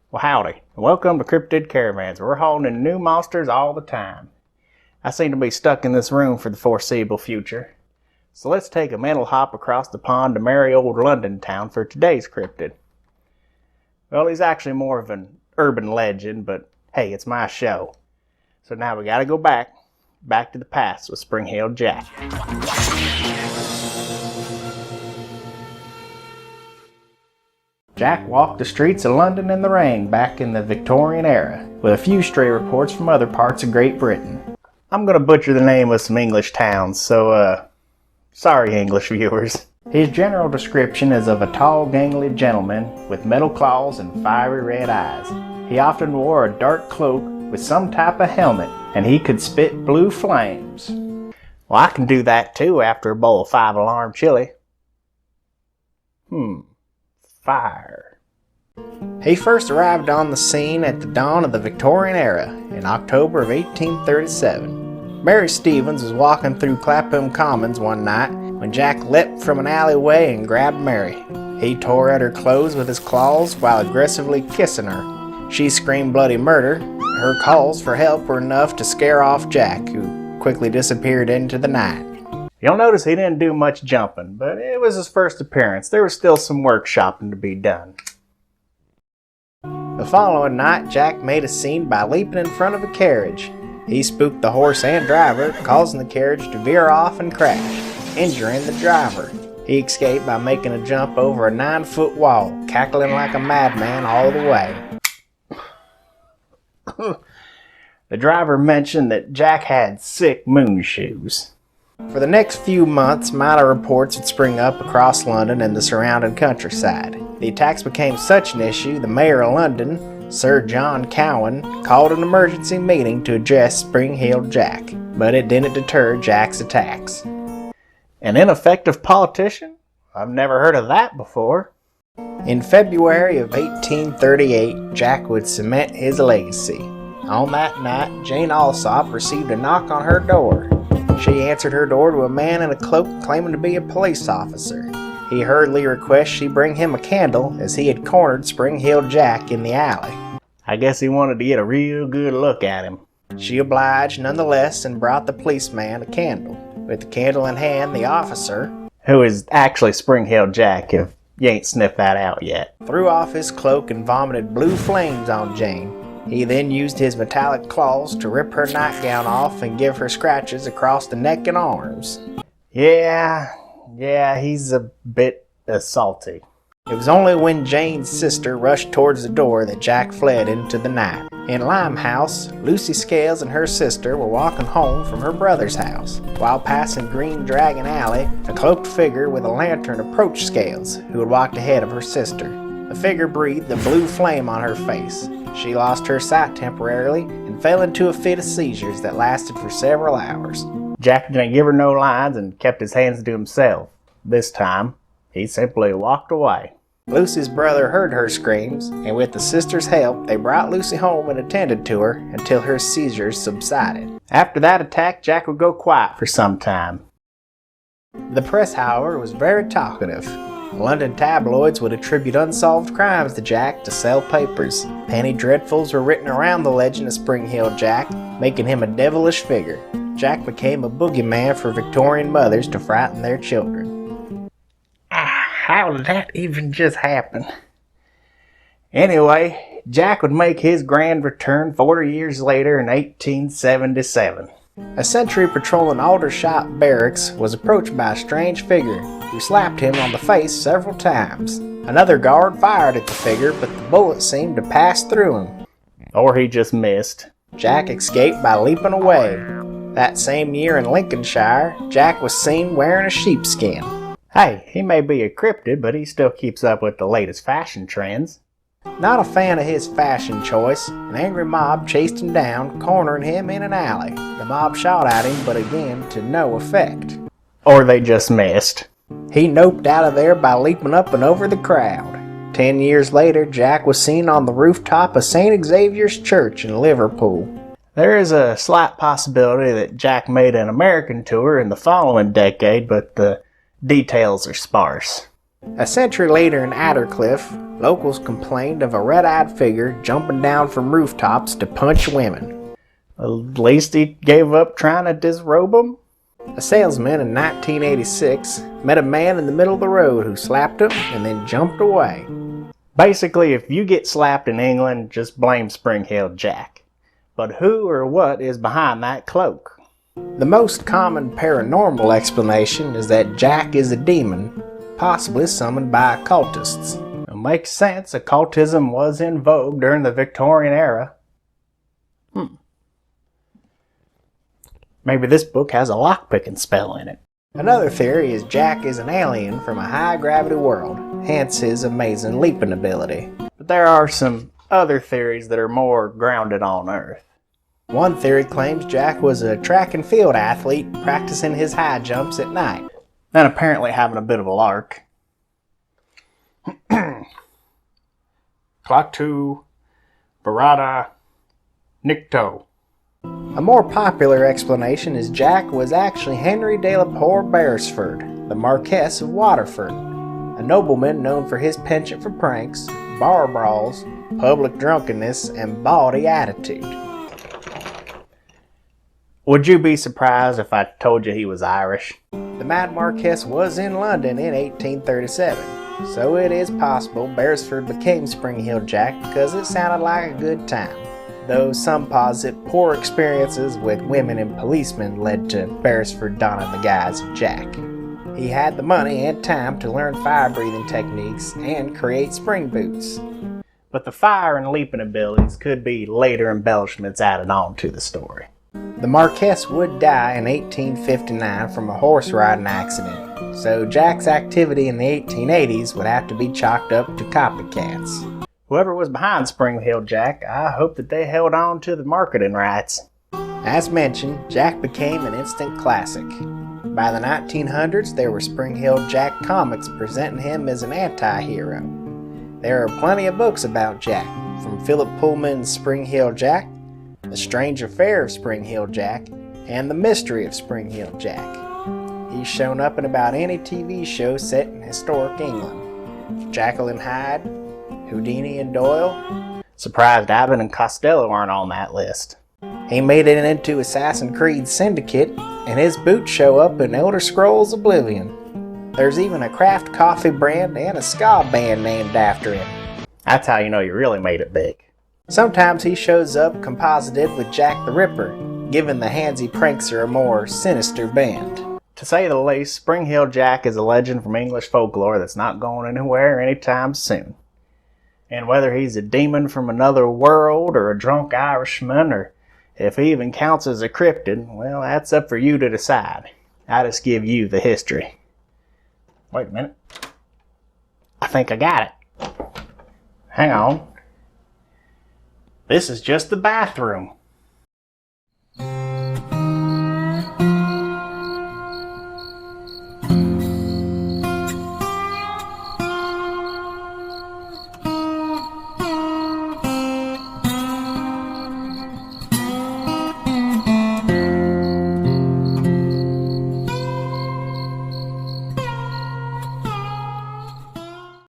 Well, howdy, and welcome to Cryptid Caravans. We're hauling in new monsters all the time. I seem to be stuck in this room for the foreseeable future. So let's take a mental hop across the pond to merry old London town for today's cryptid. Well, he's actually more of an urban legend, but hey, it's my show. So now we gotta go back to the past with Spring-Heeled Jack. Jack walked the streets of London in the rain back in the Victorian era, with a few stray reports from other parts of Great Britain. I'm gonna butcher the name of some English towns, so sorry English viewers. His general description is of a tall, gangly gentleman with metal claws and fiery red eyes. He often wore a dark cloak with some type of helmet, and he could spit blue flames. Well, I can do that too after a bowl of 5-alarm chili. Fire. He first arrived on the scene at the dawn of the Victorian era in October of 1837. Mary Stevens was walking through Clapham Commons one night when Jack leapt from an alleyway and grabbed Mary. He tore at her clothes with his claws while aggressively kissing her. She screamed bloody murder. Her calls for help were enough to scare off Jack, who quickly disappeared into the night. You'll notice he didn't do much jumping, but it was his first appearance. There was still some workshopping to be done. The following night, Jack made a scene by leaping in front of a carriage. He spooked the horse and driver, causing the carriage to veer off and crash, injuring the driver. He escaped by making a jump over a 9-foot wall, cackling like a madman all the way. The driver mentioned that Jack had sick moon shoes. For the next few months, minor reports would spring up across London and the surrounding countryside. The attacks became such an issue, the mayor of London, Sir John Cowan, called an emergency meeting to address Spring-Heeled Jack, but it didn't deter Jack's attacks. An ineffective politician? I've never heard of that before. In February of 1838, Jack would cement his legacy. On that night, Jane Alsop received a knock on her door. She answered her door to a man in a cloak claiming to be a police officer. He hurriedly requested she bring him a candle as he had cornered Spring-Heeled Jack in the alley. I guess he wanted to get a real good look at him. She obliged nonetheless and brought the policeman a candle. With the candle in hand, the officer, who is actually Spring-Heeled Jack if you ain't sniffed that out yet, threw off his cloak and vomited blue flames on Jane. He then used his metallic claws to rip her nightgown off and give her scratches across the neck and arms. Yeah, he's a bit salty. It was only when Jane's sister rushed towards the door that Jack fled into the night. In Limehouse, Lucy Scales and her sister were walking home from her brother's house. While passing Green Dragon Alley, a cloaked figure with a lantern approached Scales, who had walked ahead of her sister. The figure breathed a blue flame on her face. She lost her sight temporarily and fell into a fit of seizures that lasted for several hours. Jack didn't give her no lines and kept his hands to himself. This time, he simply walked away. Lucy's brother heard her screams, and with the sister's help, they brought Lucy home and attended to her until her seizures subsided. After that attack, Jack would go quiet for some time. The press, however, was very talkative. London tabloids would attribute unsolved crimes to Jack to sell papers. Penny dreadfuls were written around the legend of Spring-Heeled Jack, making him a devilish figure. Jack became a boogeyman for Victorian mothers to frighten their children. How did that even just happen? Anyway, Jack would make his grand return 40 years later in 1877. A sentry patrolling Aldershot Barracks was approached by a strange figure who slapped him on the face several times. Another guard fired at the figure, but the bullet seemed to pass through him. Or he just missed. Jack escaped by leaping away. That same year in Lincolnshire, Jack was seen wearing a sheepskin. Hey, he may be a cryptid, but he still keeps up with the latest fashion trends. Not a fan of his fashion choice, an angry mob chased him down, cornering him in an alley. The mob shot at him, but again to no effect. Or they just missed. He noped out of there by leaping up and over the crowd. 10 years later, Jack was seen on the rooftop of St. Xavier's Church in Liverpool. There is a slight possibility that Jack made an American tour in the following decade, but the details are sparse. A century later in Attercliffe, locals complained of a red-eyed figure jumping down from rooftops to punch women. At least he gave up trying to disrobe them. A salesman in 1986 met a man in the middle of the road who slapped him and then jumped away. Basically, if you get slapped in England, just blame Spring-Heeled Jack. But who or what is behind that cloak? The most common paranormal explanation is that Jack is a demon, possibly summoned by occultists. It makes sense, occultism was in vogue during the Victorian era. Maybe this book has a lockpicking spell in it. Another theory is Jack is an alien from a high-gravity world, hence his amazing leaping ability. But there are some other theories that are more grounded on Earth. One theory claims Jack was a track and field athlete practicing his high jumps at night, and apparently having a bit of a lark. Clock 2, Barada, Nikto. A more popular explanation is Jack was actually Henry de la Poer Beresford, the Marquess of Waterford, a nobleman known for his penchant for pranks, bar brawls, public drunkenness, and bawdy attitude. Would you be surprised if I told you he was Irish? The Mad Marquess was in London in 1837, so it is possible Beresford became Spring-Heeled Jack because it sounded like a good time. Though some posit poor experiences with women and policemen led to Beresford donning the guise of Jack. He had the money and time to learn fire-breathing techniques and create spring boots. But the fire and leaping abilities could be later embellishments added on to the story. The Marquess would die in 1859 from a horse riding accident, so Jack's activity in the 1880s would have to be chalked up to copycats. Whoever was behind Spring-Heeled Jack, I hope that they held on to the marketing rights. As mentioned, Jack became an instant classic. By the 1900s, there were Spring-Heeled Jack comics presenting him as an anti-hero. There are plenty of books about Jack, from Philip Pullman's Spring-Heeled Jack, The Strange Affair of Spring-Heeled Jack, and The Mystery of Spring-Heeled Jack. He's shown up in about any TV show set in historic England. Jekyll and Hyde, Houdini and Doyle. Surprised Abbott and Costello aren't on that list. He made it into Assassin's Creed Syndicate, and his boots show up in Elder Scrolls Oblivion. There's even a craft coffee brand and a ska band named after him. That's how you know you really made it big. Sometimes he shows up composited with Jack the Ripper, giving the handsy prankster a more sinister bend. To say the least, Spring-Heeled Jack is a legend from English folklore that's not going anywhere anytime soon. And whether he's a demon from another world, or a drunk Irishman, or if he even counts as a cryptid, well, that's up for you to decide. I just give you the history. Wait a minute. I think I got it. Hang on. This is just the bathroom.